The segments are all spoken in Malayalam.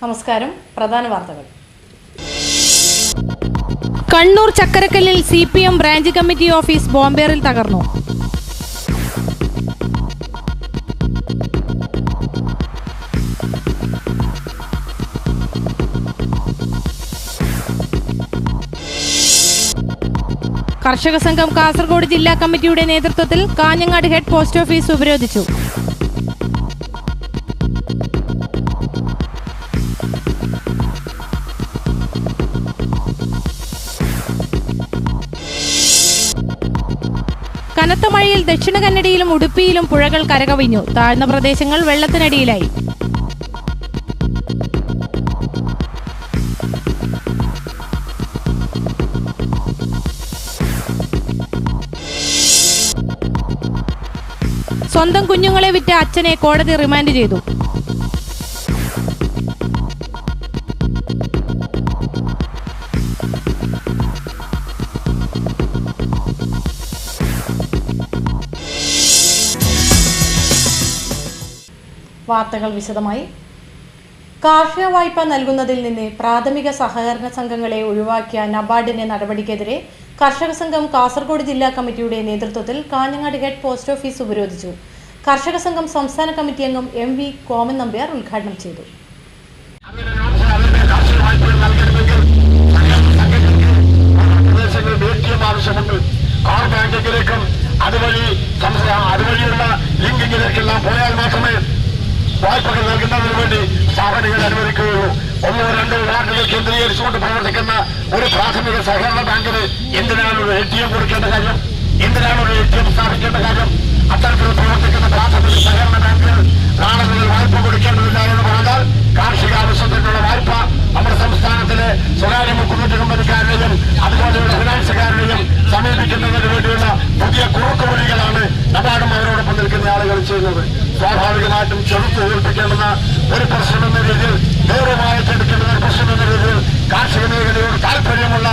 നമസ്കാരം. പ്രധാന വാർത്തകൾ. കണ്ണൂർ ചക്കരക്കല്ലിൽ CPM ബ്രാഞ്ച് കമ്മിറ്റി ഓഫീസ് ബോംബേറിൽ തകർന്നു. കർഷക സംഘം കാസർഗോഡ് ജില്ലാ കമ്മിറ്റിയുടെ നേതൃത്വത്തിൽ കാഞ്ഞങ്ങാട് ഹെഡ് പോസ്റ്റ് ഓഫീസ് ഉപരോധിച്ചു. കനത്ത മഴയിൽ ദക്ഷിണ കന്നഡയിലും ഉടുപ്പിയിലും പുഴകൾ കരകവിഞ്ഞു. താഴ്ന്ന പ്രദേശങ്ങൾ വെള്ളത്തിനടിയിലായി. സ്വന്തം കുഞ്ഞുങ്ങളെ വിറ്റ അച്ഛനെ കോടതി റിമാൻഡ് ചെയ്തു. വാർത്തകൾ വിശദമായി. കാർഷിക വായ്പ നൽകുന്നതിൽ നിന്ന് പ്രാഥമിക സഹകരണ സംഘങ്ങളെ ഒഴിവാക്കിയ നബാർഡിന്റെ നടപടിക്കെതിരെ കർഷക സംഘം കാസർഗോഡ് ജില്ലാ കമ്മിറ്റിയുടെ നേതൃത്വത്തിൽ കാഞ്ഞങ്ങാട് ഹെഡ് പോസ്റ്റ് ഓഫീസ് ഉപരോധിച്ചു. കർഷക സംഘം സംസ്ഥാന കമ്മിറ്റി അംഗം MV കോമൻ നമ്പ്യാർ ഉദ്ഘാടനം ചെയ്തു. അതുവഴിയുള്ള ലിങ്കിങ്ങിലേക്കെല്ലാം പോയാൽ മാത്രമേ വായ്പകൾ നൽകുന്നതിന് വേണ്ടി സ്ഥാപനങ്ങൾ അനുവദിക്കുകയുള്ളൂ. 1-2 വാർഡുകൾ കേന്ദ്രീകരിച്ചുകൊണ്ട് പ്രവർത്തിക്കുന്ന ഒരു പ്രാഥമിക സഹകരണ ബാങ്കിന് എന്തിനാണ് ഒരു ATM കൊടുക്കേണ്ട കാര്യം? എന്തിനാണ് ഒരു ATM സ്ഥാപിക്കേണ്ട കാര്യം? അത്തരത്തിൽ പ്രവർത്തിക്കുന്ന പ്രാഥമിക സഹകരണ ബാങ്കുകൾ നാളെ മുതൽ വായ്പ കൊടുക്കേണ്ടതില്ല എന്ന് പറഞ്ഞാൽ കാർഷിക ആവശ്യത്തിനുള്ള വായ്പ നമ്മുടെ സംസ്ഥാനത്തിലെ സ്വകാര്യ മുഖ്യമന്ത്രി കമ്പനിക്കാരുടെയും അതുപോലെയുള്ള ഫിനാൻസുകാരുടെയും സമീപിക്കുന്നതിന് വേണ്ടിയുള്ള പുതിയ കുറുക്കുവഴികളാണ് നബാർഡും അവരോടൊപ്പം നിൽക്കുന്ന ആളുകൾ ചെയ്യുന്നത്. സ്വാഭാവികമായിട്ടും ചെറുത്ത് തോൽപ്പിക്കേണ്ടുന്ന ഒരു പ്രശ്നം എന്ന രീതിയിൽ ഗൗരവമായിട്ടെടുക്കേണ്ടുന്ന ഒരു പ്രശ്നം എന്ന രീതിയിൽ കാർഷിക മേഖലയോട് താല്പര്യമുള്ള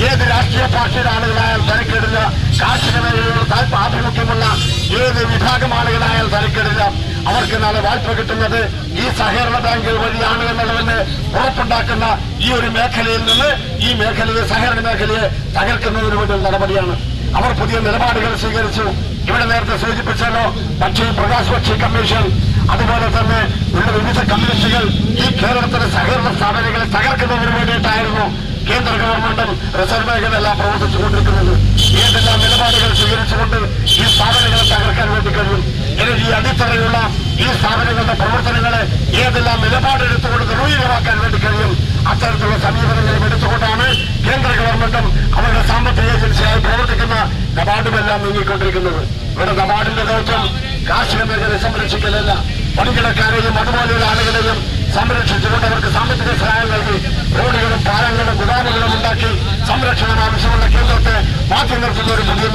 ഏത് രാഷ്ട്രീയ പാർട്ടിയുടെ ആളുകളായാൽ തരക്കേടില്ല. കാർഷിക മേഖലയോട് ആഭിമുഖ്യമുള്ള ഏത് വിഭാഗം ആളുകളായാൽ തരക്കേടില്ല. അവർക്ക് നാളെ വായ്പ കിട്ടുന്നത് ഈ സഹകരണ ബാങ്കുകൾ വഴിയാണ് എന്നുള്ളതിന് ഉറപ്പുണ്ടാക്കുന്ന ഈ ഒരു മേഖലയിൽ നിന്ന് ഈ മേഖലയെ സഹകരണ മേഖലയെ തകർക്കുന്നതിന് വേണ്ടി നടപടിയാണ്. അവർ പുതിയ നിലപാടുകൾ സ്വീകരിച്ചു. ഇവിടെ നേരത്തെ സൂചിപ്പിച്ചല്ലോ, പ്രകാശ് പക്ഷി കമ്മീഷൻ, അതുപോലെ തന്നെ ഉള്ള വിവിധ കമ്മ്യൂണിസ്റ്റുകൾ ഈ കേരളത്തിലെ സഹകരണ സ്ഥാപനങ്ങളെ തകർക്കുന്നതിന് വേണ്ടിയിട്ടായിരുന്നു കേന്ദ്ര ഗവൺമെന്റും റിസർവ് ബാങ്കുകളെല്ലാം പ്രവർത്തിച്ചുകൊണ്ടിരിക്കുന്നത്. ഏതെല്ലാം നിലപാടുകൾ സ്വീകരിച്ചുകൊണ്ട് ഈ സ്ഥാപനങ്ങളെ തകർക്കാൻ വേണ്ടി കഴിയും? ഈ അടിത്തറയുള്ള ഈ സ്ഥാപനങ്ങളുടെ പ്രവർത്തനങ്ങളെ ഏതെല്ലാം നിലപാടെടുത്തുകൊണ്ട് നിർവീര്യമാക്കാൻ വേണ്ടി കഴിയും? അത്തരത്തിലുള്ള സമീപനങ്ങളും എടുത്തുകൊണ്ടാണ് കേന്ദ്ര ഗവൺമെന്റും അവരുടെ സാമ്പത്തിക ഏജൻസിയായി പ്രവർത്തിക്കുന്ന നബാർഡുമെല്ലാം നീങ്ങിക്കൊണ്ടിരിക്കുന്നത്. ഇവിടെ നബാർഡിന്റെ ദൗത്യം കാർഷിക മേഖലയെ സംരക്ഷിക്കലല്ല, വൻകിടക്കാരെയും അതുപോലെയുള്ള ആളുകളെയും സംരക്ഷിച്ചുകൊണ്ട് അവർക്ക് സാമ്പത്തിക സഹായം നൽകി റോഡുകളും പാലങ്ങളും ഗുദാമുകളും ഉണ്ടാക്കി സംരക്ഷണം ആവശ്യമുള്ള കേന്ദ്രത്തെ മാറ്റി നിർത്തുന്ന ഒരു പുതിയ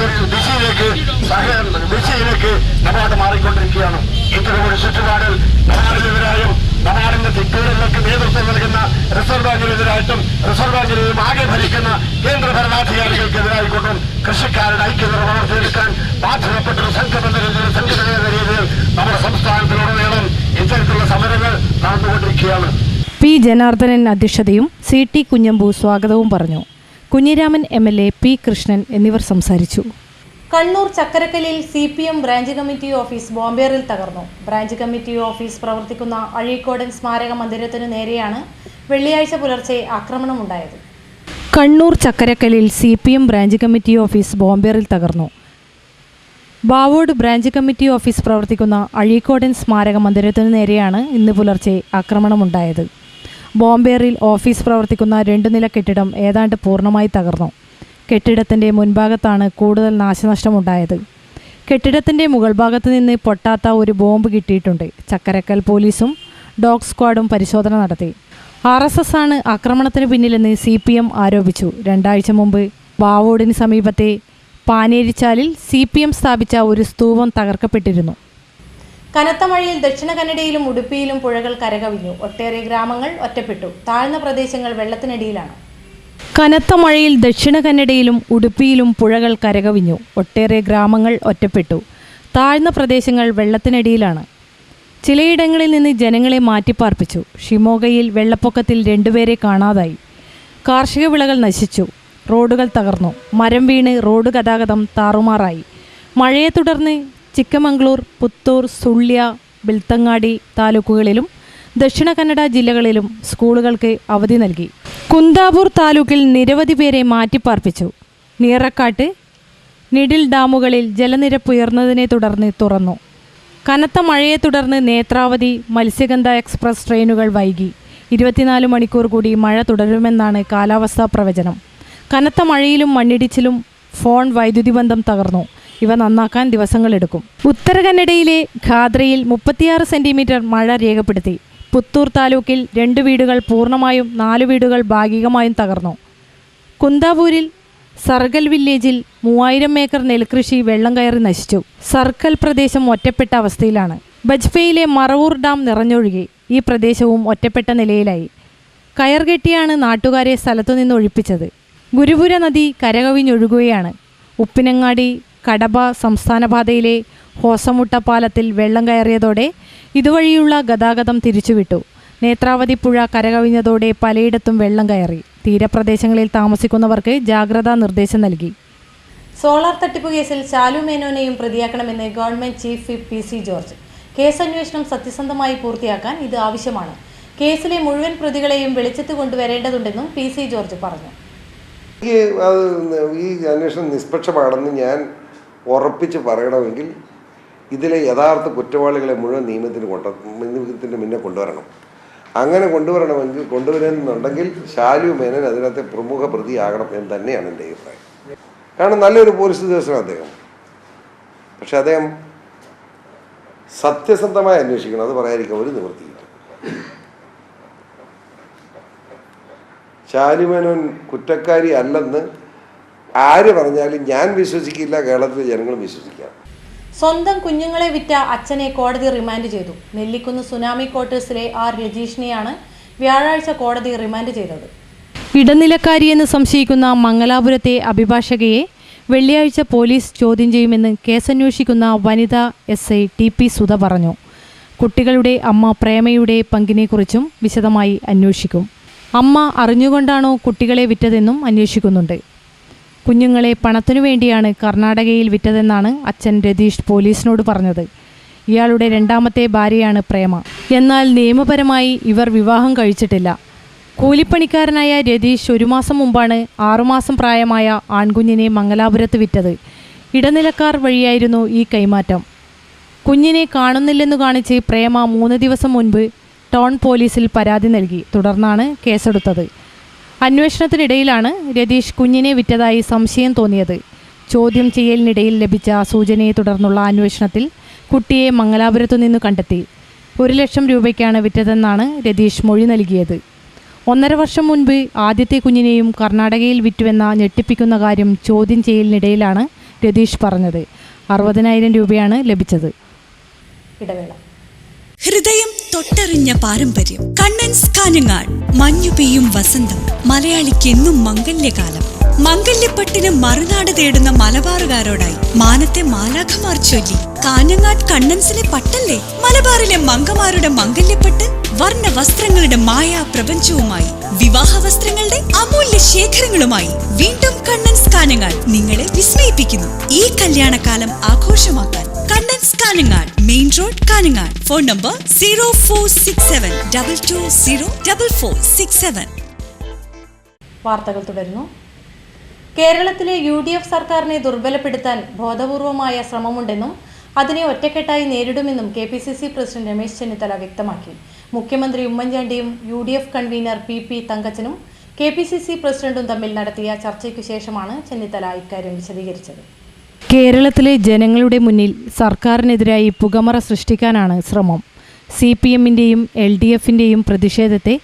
ദിശയിലേക്ക് നബാർഡ് മാറിക്കൊണ്ടിരിക്കുകയാണ്. ഇത്തരമൊരു ചുറ്റുപാടിൽ നബാർഡിനെതിരായും നബാർഡിന്റെ തിക്കൂരങ്ങൾക്ക് നേതൃത്വം നൽകുന്ന റിസർവ് ബാങ്കിനെതിരായിട്ടും റിസർവ് ബാങ്കിനെയും ആകെ ഭരിക്കുന്ന കേന്ദ്ര ഭരണാധികാരികൾക്കെതിരായിക്കൊണ്ടും കൃഷിക്കാരുടെ ഐക്യത വളർത്തിയെടുക്കാൻ ബാധ്യതപ്പെട്ടൊരു സംഘടന എന്ന രീതിയിൽ നമ്മുടെ സംസ്ഥാനത്തിലുടനീളം ഇത്തരത്തിലുള്ള സമരങ്ങൾ നടന്നുകൊണ്ടിരിക്കുകയാണ്. P. ജനാർദ്ദനൻ അധ്യക്ഷതയും CT കുഞ്ഞമ്പു സ്വാഗതവും പറഞ്ഞു. Kunhiraman MLA, P. കൃഷ്ണൻ എന്നിവർ സംസാരിച്ചു. കണ്ണൂർ ചക്കരക്കല്ലിൽ CPM ബ്രാഞ്ച് കമ്മിറ്റി ഓഫീസ് ബോംബേറിൽ തകർന്നു. ബ്രാഞ്ച് കമ്മിറ്റി ഓഫീസ് പ്രവർത്തിക്കുന്ന അഴീക്കോടൻ സ്മാരക മന്ദിരത്തിനു നേരെയാണ് വെള്ളിയാഴ്ച പുലർച്ചെ ആക്രമണമുണ്ടായത്. കണ്ണൂർ ചക്കരക്കല്ലിൽ CPM ബ്രാഞ്ച് കമ്മിറ്റി ഓഫീസ് ബോംബേറിൽ തകർന്നു. ബാവോഡ് ബ്രാഞ്ച് കമ്മിറ്റി ഓഫീസ് പ്രവർത്തിക്കുന്ന അഴീക്കോടൻ സ്മാരക മന്ദിരത്തിനു നേരെയാണ് ഇന്ന് പുലർച്ചെ ആക്രമണമുണ്ടായത്. ബോംബേറിൽ ഓഫീസ് പ്രവർത്തിക്കുന്ന 2 നില കെട്ടിടം ഏതാണ്ട് പൂർണ്ണമായി തകർന്നു. കെട്ടിടത്തിൻ്റെ മുൻഭാഗത്താണ് കൂടുതൽ നാശനഷ്ടമുണ്ടായത്. കെട്ടിടത്തിൻ്റെ മുകൾ ഭാഗത്ത് നിന്ന് പൊട്ടാത്ത ഒരു ബോംബ് കിട്ടിയിട്ടുണ്ട്. ചക്കരക്കൽ പോലീസും ഡോഗ് സ്ക്വാഡും പരിശോധന നടത്തി. RSS ആണ് ആക്രമണത്തിന് പിന്നിലെന്ന് CPM ആരോപിച്ചു. 2 ആഴ്ച മുമ്പ് ബാവോഡിന് സമീപത്തെ പാനേരിച്ചാലിൽ CPM സ്ഥാപിച്ച ഒരു സ്തൂപം തകർക്കപ്പെട്ടിരുന്നു. കനത്ത മഴയിൽ ദക്ഷിണ കന്നഡയിലും ഉടുപ്പിയിലും പുഴകൾ കരകവിഞ്ഞു. ഒട്ടേറെ ഗ്രാമങ്ങൾ ഒറ്റപ്പെട്ടു. താഴ്ന്ന പ്രദേശങ്ങൾ വെള്ളത്തിനടിയിലാണ്. കനത്ത മഴയിൽ ദക്ഷിണ കന്നഡയിലും ഉടുപ്പിയിലും പുഴകൾ കരകവിഞ്ഞു. ഒട്ടേറെ ഗ്രാമങ്ങൾ ഒറ്റപ്പെട്ടു. താഴ്ന്ന പ്രദേശങ്ങൾ വെള്ളത്തിനടിയിലാണ്. ചിലയിടങ്ങളിൽ നിന്ന് ജനങ്ങളെ മാറ്റിപ്പാർപ്പിച്ചു. ഷിമോഗയിൽ വെള്ളപ്പൊക്കത്തിൽ 2 പേരെ കാണാതായി. കാർഷിക വിളകൾ നശിച്ചു. റോഡുകൾ തകർന്നു. മരം വീണ് റോഡ് ഗതാഗതം താറുമാറായി. മഴയെ തുടർന്ന് ചിക്കമംഗ്ലൂർ, പുത്തൂർ, സുള്യ, ബെൽത്തങ്ങാടി താലൂക്കുകളിലും ദക്ഷിണ കന്നഡ ജില്ലകളിലും സ്കൂളുകൾക്ക് അവധി നൽകി. കുന്താപൂർ താലൂക്കിൽ നിരവധി പേരെ മാറ്റിപ്പാർപ്പിച്ചു. നീറക്കാട്ട്, നിഡിൽ ഡാമുകളിൽ ജലനിരപ്പ് ഉയർന്നതിനെ തുടർന്ന് തുറന്നു. കനത്ത മഴയെ തുടർന്ന് നേത്രാവതി മത്സ്യഗന്ധ എക്സ്പ്രസ് ട്രെയിനുകൾ വൈകി. 24 മണിക്കൂർ കൂടി മഴ തുടരുമെന്നാണ് കാലാവസ്ഥാ പ്രവചനം. കനത്ത മഴയിലും മണ്ണിടിച്ചിലും ഫോൺ വൈദ്യുതി ബന്ധം തകർന്നു. ഇവ നന്നാക്കാൻ ദിവസങ്ങളെടുക്കും. ഉത്തര കന്നഡയിലെ ഖാദ്രയിൽ 36 സെൻറ്റിമീറ്റർ മഴ രേഖപ്പെടുത്തി. പുത്തൂർ താലൂക്കിൽ 2 വീടുകൾ പൂർണ്ണമായും 4 വീടുകൾ ഭാഗികമായും തകർന്നു. കുന്താപൂരിൽ സർഗൽ വില്ലേജിൽ 3000 ഏക്കർ നെൽകൃഷി വെള്ളം കയറി നശിച്ചു. സർക്കൽ പ്രദേശം ഒറ്റപ്പെട്ട അവസ്ഥയിലാണ്. ബജ്പേയിലെ മറവൂർ ഡാം നിറഞ്ഞൊഴുകി. ഈ പ്രദേശവും ഒറ്റപ്പെട്ട നിലയിലായി. കയർ കെട്ടിയാണ് നാട്ടുകാരെ സ്ഥലത്തുനിന്ന് ഒഴിപ്പിച്ചത്. ഗുരുപുര നദി കരകവിഞ്ഞൊഴുകുകയാണ്. ഉപ്പിനങ്ങാടി കടബ സംസ്ഥാന പാതയിലെ ഹോസമുട്ട പാലത്തിൽ വെള്ളം കയറിയതോടെ ഇതുവഴിയുള്ള ഗതാഗതം തിരിച്ചുവിട്ടു. നേത്രാവതി പുഴ കരകവിഞ്ഞതോടെ പലയിടത്തും വെള്ളം കയറി. തീരപ്രദേശങ്ങളിൽ താമസിക്കുന്നവർക്ക് ജാഗ്രതാ നിർദ്ദേശം നൽകി. സോളാർ തട്ടിപ്പ് കേസിൽ ശാലു മേനോനെയും പ്രതിയാക്കണമെന്ന് government chief whip PC George. കേസന്വേഷണം സത്യസന്ധമായി പൂർത്തിയാക്കാൻ ഇത് ആവശ്യമാണ്. കേസിലെ മുഴുവൻ പ്രതികളെയും വെളിച്ചത്ത് കൊണ്ടുവരേണ്ടതുണ്ടെന്നും PC ജോർജ് പറഞ്ഞു. ഈ അന്വേഷണം നിഷ്പക്ഷമാണെന്ന് ഞാൻ ഉറപ്പിച്ച് പറയണമെങ്കിൽ ഇതിലെ യഥാർത്ഥ കുറ്റവാളികളെ മുഴുവൻ നിയമത്തിന് മുന്നേ കൊണ്ടുവരണം. അങ്ങനെ കൊണ്ടുവരുന്നുണ്ടെങ്കിൽ ശാലു മേനൻ അതിനകത്തെ പ്രമുഖ പ്രതിയാകണം എന്ന് തന്നെയാണ് എൻ്റെ അഭിപ്രായം. കാരണം നല്ലൊരു പോലീസ് ഉദ്യോഗസ്ഥനാണ് അദ്ദേഹം. പക്ഷെ അദ്ദേഹം സത്യസന്ധമായി അന്വേഷിക്കണം. അത് പറയാതിരിക്കാൻ ഒരു നിവൃത്തിയില്ല. ശാലു മേനോൻ കുറ്റക്കാരി അല്ലെന്ന് ആര് പറഞ്ഞാലും ഞാൻ വിശ്വസിക്കില്ല, കേരളത്തിലെ ജനങ്ങളും വിശ്വസിക്കാം. സ്വന്തം കുഞ്ഞുങ്ങളെ വിറ്റ അച്ഛനെ കോടതി റിമാൻഡ് ചെയ്തു. നെല്ലിക്കുന്ന് സുനാമി ക്വാർട്ടേഴ്സിലെ R രജീഷിനെയാണ് വ്യാഴാഴ്ച കോടതി റിമാൻഡ് ചെയ്തത്. ഇടനിലക്കാരിയെന്ന് സംശയിക്കുന്ന മംഗലാപുരത്തെ അഭിഭാഷകയെ വെള്ളിയാഴ്ച പോലീസ് ചോദ്യം ചെയ്യുമെന്ന് കേസന്വേഷിക്കുന്ന വനിതാ SI TP സുധ പറഞ്ഞു. കുട്ടികളുടെ അമ്മ പ്രേമയുടെ പങ്കിനെക്കുറിച്ചും വിശദമായി അന്വേഷിക്കും. അമ്മ അറിഞ്ഞുകൊണ്ടാണോ കുട്ടികളെ വിറ്റതെന്നും അന്വേഷിക്കുന്നുണ്ട്. കുഞ്ഞുങ്ങളെ പണത്തിനു വേണ്ടിയാണ് കർണാടകയിൽ വിറ്റതെന്നാണ് അച്ഛൻ രതീഷ് പോലീസിനോട് പറഞ്ഞത്. ഇയാളുടെ 2ാമത്തെ ഭാര്യയാണ് പ്രേമ. എന്നാൽ നിയമപരമായി ഇവർ വിവാഹം കഴിച്ചിട്ടില്ല. കൂലിപ്പണിക്കാരനായ രതീഷ് 1 മാസം മുമ്പാണ് 6 മാസം പ്രായമായ ആൺകുഞ്ഞിനെ മംഗലാപുരത്ത് വിറ്റത്. ഇടനിലക്കാർ വഴിയായിരുന്നു ഈ കൈമാറ്റം. കുഞ്ഞിനെ കാണുന്നില്ലെന്നു കാണിച്ച് പ്രേമ 3 ദിവസം മുൻപ് ടൗൺ പോലീസിൽ പരാതി നൽകി. തുടർന്നാണ് കേസെടുത്തത്. അന്വേഷണത്തിനിടയിലാണ് രതീഷ് കുഞ്ഞിനെ വിറ്റതായി സംശയം തോന്നിയത്. ചോദ്യം ചെയ്യലിനിടയിൽ ലഭിച്ച സൂചനയെ തുടർന്നുള്ള അന്വേഷണത്തിൽ കുട്ടിയെ മംഗലാപുരത്തു നിന്ന് കണ്ടെത്തി. 1 ലക്ഷം രൂപയ്ക്കാണ് വിറ്റതെന്നാണ് രതീഷ് മൊഴി നൽകിയത്. 1.5 വർഷം മുൻപ് ആദ്യത്തെ കുഞ്ഞിനെയും കർണാടകയിൽ വിറ്റുവെന്ന ഞെട്ടിപ്പിക്കുന്ന കാര്യം ചോദ്യം ചെയ്യലിനിടയിലാണ് രതീഷ് പറഞ്ഞത്. 60,000 രൂപയാണ് ലഭിച്ചത്. ഇടവേള. ഹൃദയം തൊട്ടറിഞ്ഞ പാരമ്പര്യം. കണ്ണൻസ് കാഞ്ഞങ്ങാട്. മഞ്ഞു പെയ്യും വസന്തം. മലയാളിക്കെന്നും മംഗല്യകാലം. മംഗല്യപ്പട്ടിന് മറുനാട് തേടുന്ന മലബാറുകാരോടായി മാനത്തെ മാലാഖമാർ ചൊല്ലി. കാഞ്ഞങ്ങാട് കണ്ണൻസിലെ പട്ടല്ലേ? മലബാറിലെ മംഗമാരുടെ മംഗല്യപ്പട്ട് വർണ്ണ വസ്ത്രങ്ങളുടെ മായാ പ്രപഞ്ചവുമായി, വിവാഹ വസ്ത്രങ്ങളുടെ അമൂല്യ ശേഖരങ്ങളുമായി വീണ്ടും കണ്ണൻസ് കാഞ്ഞങ്ങാട് നിങ്ങളെ വിസ്മയിപ്പിക്കുന്നു. ഈ കല്യാണകാലം ആഘോഷമാക്കാൻ Kannans Kanhangad, main road, Kanhangad. Phone number 0467220467. വാർത്തകൾ തുടരുന്നു. കേരളത്തിലെ UDF സർക്കാരിനെ ദുർബലപ്പെടുത്താൻ ബോധപൂർവമായ ശ്രമമുണ്ടെന്നും അതിനെ ഒറ്റക്കെട്ടായി നേരിടുമെന്നും KPCC പ്രസിഡന്റ് രമേശ് ചെന്നിത്തല വ്യക്തമാക്കി. മുഖ്യമന്ത്രി ഉമ്മൻചാണ്ടിയും UDF കൺവീനർ PP തങ്കച്ചനും KPCC പ്രസിഡന്റും തമ്മിൽ നടത്തിയ ചർച്ചയ്ക്കു ശേഷമാണ് ചെന്നിത്തല ഇക്കാര്യം വിശദീകരിച്ചത്. കേരളത്തിലെ ജനങ്ങളുടെ മുന്നിൽ സർക്കാരിനെതിരായി പുകമറ സൃഷ്ടിക്കാനാണ് ശ്രമം. CPMന്റെയും LDFന്റെയും പ്രതിഷേധത്തെ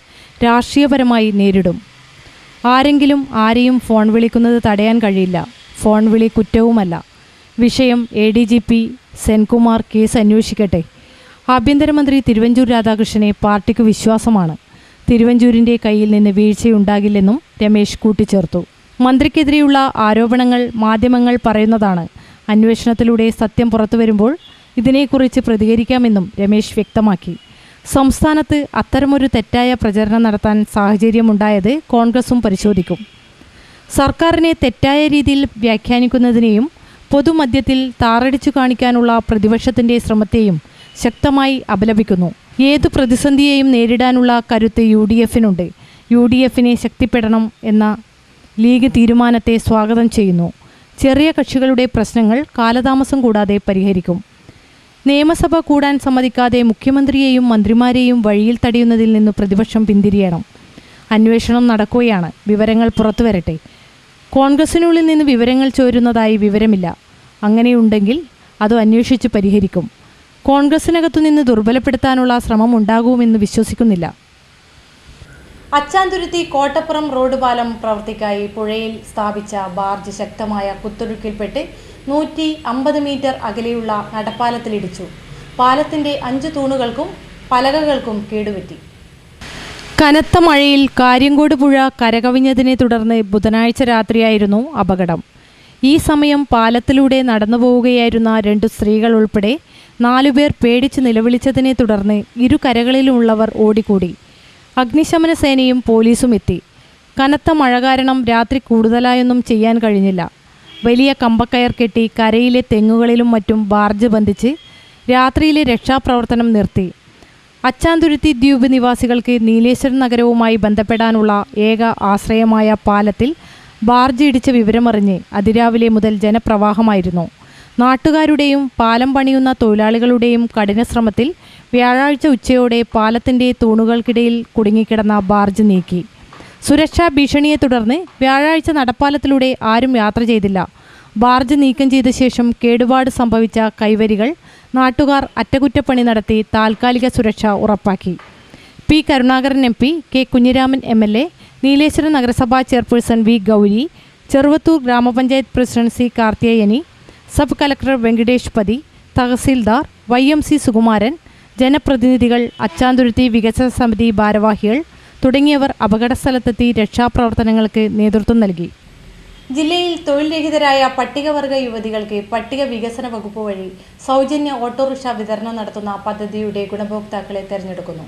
രാഷ്ട്രീയപരമായി നേരിടും. ആരെങ്കിലും ആരെയും ഫോൺ വിളിക്കുന്നത് തടയാൻ കഴിയില്ല. ഫോൺ വിളി കുറ്റവുമല്ല. വിഷയം ADGP സെൻകുമാർ കേസ് അന്വേഷിക്കട്ടെ. ആഭ്യന്തരമന്ത്രി തിരുവഞ്ചൂർ രാധാകൃഷ്ണനെ പാർട്ടിക്ക് വിശ്വാസമാണ്. തിരുവഞ്ചൂരിൻ്റെ കയ്യിൽ നിന്ന് വീഴ്ചയുണ്ടാകില്ലെന്നും രമേശ് കൂട്ടിച്ചേർത്തു. മന്ത്രിക്കെതിരെയുള്ള ആരോപണങ്ങൾ മാധ്യമങ്ങൾ പറയുന്നതാണ്. അന്വേഷണത്തിലൂടെ സത്യം പുറത്തുവരുമ്പോൾ ഇതിനെക്കുറിച്ച് പ്രതികരിക്കാമെന്നും രമേശ് വ്യക്തമാക്കി. സംസ്ഥാനത്ത് അത്തരമൊരു തെറ്റായ പ്രചരണം നടത്താൻ സാഹചര്യമുണ്ടായത് കോൺഗ്രസും പരിശോധിക്കും. സർക്കാരിനെ തെറ്റായ രീതിയിൽ വ്യാഖ്യാനിക്കുന്നതിനെയും പൊതുമധ്യത്തിൽ താറടിച്ചു കാണിക്കാനുള്ള പ്രതിപക്ഷത്തിൻ്റെ ശ്രമത്തെയും ശക്തമായി അപലപിക്കുന്നു. ഏതു പ്രതിസന്ധിയെയും നേരിടാനുള്ള കരുത്ത് UDF-നുണ്ട്. UDF-നെ ശക്തിപ്പെടണം എന്ന ലീഗ് തീരുമാനത്തെ സ്വാഗതം ചെയ്യുന്നു. ചെറിയ കക്ഷികളുടെ പ്രശ്നങ്ങൾ കാലതാമസം കൂടാതെ പരിഹരിക്കും. നിയമസഭ കൂടാൻ സമ്മതിക്കാതെ മുഖ്യമന്ത്രിയെയും മന്ത്രിമാരെയും വഴിയിൽ തടയുന്നതിൽ നിന്ന് പ്രതിപക്ഷം പിന്തിരിയണം. അന്വേഷണം നടക്കുകയാണ്. വിവരങ്ങൾ പുറത്തുവരട്ടെ. കോൺഗ്രസിനുള്ളിൽ നിന്ന് വിവരങ്ങൾ ചോരുന്നതായി വിവരമില്ല. അങ്ങനെയുണ്ടെങ്കിൽ അത് അന്വേഷിച്ച് പരിഹരിക്കും. കോൺഗ്രസിനകത്തുനിന്ന് ദുർബലപ്പെടുത്താനുള്ള ശ്രമം ഉണ്ടാകുമെന്ന് വിശ്വസിക്കുന്നില്ല. അച്ചാന്തുരുത്തി കോട്ടപ്പുറം റോഡ് പാലം പ്രവൃത്തിക്കായി പുഴയിൽ സ്ഥാപിച്ച ബാർജ് ശക്തമായ കുത്തൊഴുക്കിൽപ്പെട്ട് 150 മീറ്റർ അകലെയുള്ള നടപ്പാലത്തിലിടിച്ചു. പാലത്തിന്റെ 5 തൂണുകൾക്കും പലകകൾക്കും കേടുപറ്റി. കനത്ത മഴയിൽ കാര്യങ്കോട് പുഴ കരകവിഞ്ഞതിനെ തുടർന്ന് ബുധനാഴ്ച രാത്രിയായിരുന്നു അപകടം. ഈ സമയം പാലത്തിലൂടെ നടന്നു പോവുകയായിരുന്ന 2 സ്ത്രീകൾ ഉൾപ്പെടെ 4 പേർ പേടിച്ച് നിലവിളിച്ചതിനെ തുടർന്ന് ഇരു കരകളിലുമുള്ളവർ ഓടിക്കൂടി. അഗ്നിശമന സേനയും പോലീസും എത്തി. കനത്ത മഴ കാരണം രാത്രി കൂടുതലായൊന്നും ചെയ്യാൻ കഴിഞ്ഞില്ല. വലിയ കമ്പക്കയർ കെട്ടി കരയിലെ തെങ്ങുകളിലും മറ്റും ബാർജ് ബന്ധിച്ച് രാത്രിയിലെ രക്ഷാപ്രവർത്തനം നിർത്തി. അച്ചാന്തുരുത്തി ദ്വീപ് നിവാസികൾക്ക് നീലേശ്വരം നഗരവുമായി ബന്ധപ്പെടാനുള്ള ഏക ആശ്രയമായ പാലത്തിൽ ബാർജ് ഇടിച്ച വിവരമറിഞ്ഞ് അതിരാവിലെ മുതൽ ജനപ്രവാഹമായിരുന്നു. നാട്ടുകാരുടെയും പാലം പണിയുന്ന തൊഴിലാളികളുടെയും കഠിനശ്രമത്തിൽ വ്യാഴാഴ്ച ഉച്ചയോടെ പാലത്തിൻ്റെ തൂണുകൾക്കിടയിൽ കുടുങ്ങിക്കിടന്ന ബാർജ് നീക്കി. സുരക്ഷാ ഭീഷണിയെ തുടർന്ന് വ്യാഴാഴ്ച നടപ്പാലത്തിലൂടെ ആരും യാത്ര ചെയ്തില്ല. ബാർജ് നീക്കം ചെയ്ത ശേഷം കേടുപാട് സംഭവിച്ച കൈവരികൾ നാട്ടുകാർ അറ്റകുറ്റപ്പണി നടത്തി താൽക്കാലിക സുരക്ഷ ഉറപ്പാക്കി. P. Karunakaran MP, K. Kunhiraman MLA, Nileshwaram നഗരസഭാ ചെയർപേഴ്സൺ V. ഗൗരി, ചെറുവത്തൂർ ഗ്രാമപഞ്ചായത്ത് president C. Karthikeyani, sub collector Venkatesh പതി, തഹസീൽദാർ YMC സുകുമാരൻ, ജനപ്രതിനിധികൾ, അച്ചാന്തുരുത്തി വികസന സമിതി ഭാരവാഹികൾ തുടങ്ങിയവർ അപകടസ്ഥലത്തെത്തി രക്ഷാപ്രവർത്തനങ്ങൾക്ക് നേതൃത്വം നൽകി. ജില്ലയിൽ തൊഴിൽ രഹിതരായ പട്ടികവർഗ യുവതികൾക്ക് പട്ടിക വികസന വകുപ്പ് വഴി സൗജന്യ ഓട്ടോറിക്ഷ വിതരണം നടത്തുന്ന പദ്ധതിയുടെ ഗുണഭോക്താക്കളെ തെരഞ്ഞെടുക്കുന്നു.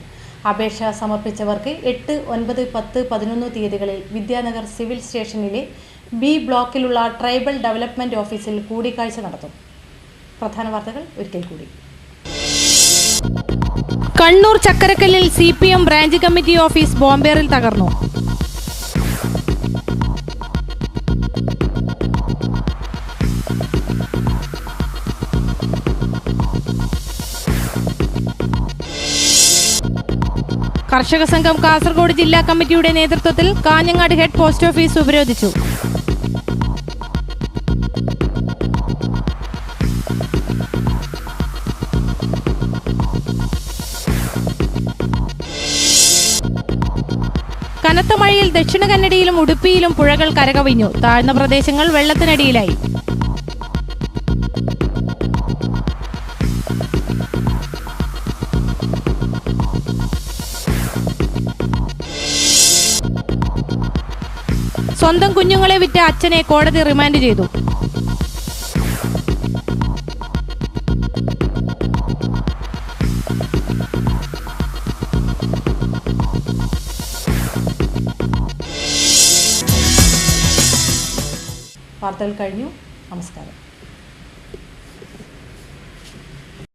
അപേക്ഷ സമർപ്പിച്ചവർക്ക് 8, 9, 10, 11 തീയതികളിൽ വിദ്യാനഗർ സിവിൽ സ്റ്റേഷനിലെ B ബ്ലോക്കിലുള്ള ട്രൈബൽ ഡെവലപ്മെന്റ് ഓഫീസിൽ കൂടിക്കാഴ്ച നടത്തും. പ്രധാന വാർത്തകൾ ഒരിക്കൽ കൂടി. കണ്ണൂർ ചക്കരക്കല്ലിൽ CPM ബ്രാഞ്ച് കമ്മിറ്റി ഓഫീസ് ബോംബേറിൽ തകർന്നു. കർഷക സംഘം കാസർഗോഡ് ജില്ലാ കമ്മിറ്റിയുടെ നേതൃത്വത്തിൽ കാഞ്ഞങ്ങാട് ഹെഡ് പോസ്റ്റ് ഓഫീസ് ഉപരോധിച്ചു. കനത്ത മഴയിൽ ദക്ഷിണ കന്നഡയിലും ഉടുപ്പിയിലും പുഴകൾ കരകവിഞ്ഞു. താഴ്ന്ന പ്രദേശങ്ങൾ വെള്ളത്തിനടിയിലായി. സ്വന്തം കുഞ്ഞുങ്ങളെ വിറ്റ അച്ഛനെ കോടതി റിമാൻഡ് ചെയ്തു. വാർത്തകൾ കഴിഞ്ഞു. നമസ്കാരം.